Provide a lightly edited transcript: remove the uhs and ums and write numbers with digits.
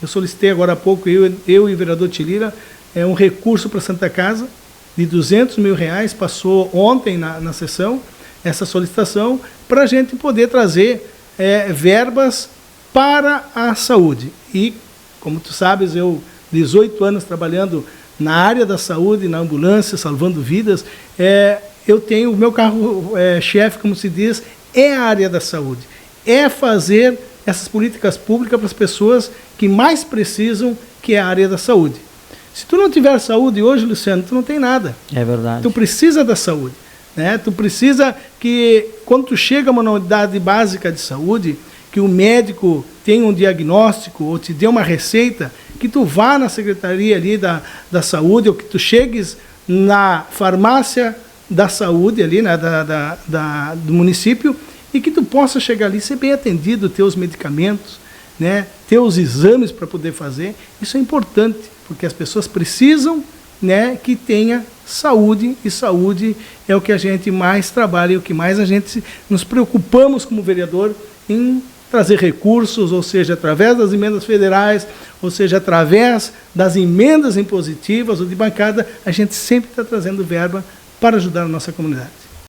Eu solicitei agora há pouco, eu e o vereador Tilira, um recurso para a Santa Casa de R$200 mil, passou ontem na sessão essa solicitação, para a gente poder trazer verbas para a saúde. E, como tu sabes, eu, 18 anos trabalhando na área da saúde, na ambulância, salvando vidas, eu tenho o meu carro-chefe, como se diz, é a área da saúde. É fazer essas políticas públicas para as pessoas que mais precisam, que é a área da saúde. Se tu não tiver saúde hoje, Luciano, tu não tem nada. É verdade. Tu precisa da saúde, né? Tu precisa que, quando tu chega a uma unidade básica de saúde, que o médico tenha um diagnóstico ou te dê uma receita, que tu vá na secretaria ali da saúde, ou que tu chegues na farmácia da saúde ali, né, do município, e que tu possa chegar ali, ser bem atendido, ter os medicamentos, né, ter os exames para poder fazer. Isso é importante, porque as pessoas precisam, né, que tenha saúde, e saúde é o que a gente mais trabalha, e o que mais a gente nos preocupamos como vereador em trazer recursos, ou seja, através das emendas federais, ou seja, através das emendas impositivas ou de bancada, a gente sempre está trazendo verba para ajudar a nossa comunidade.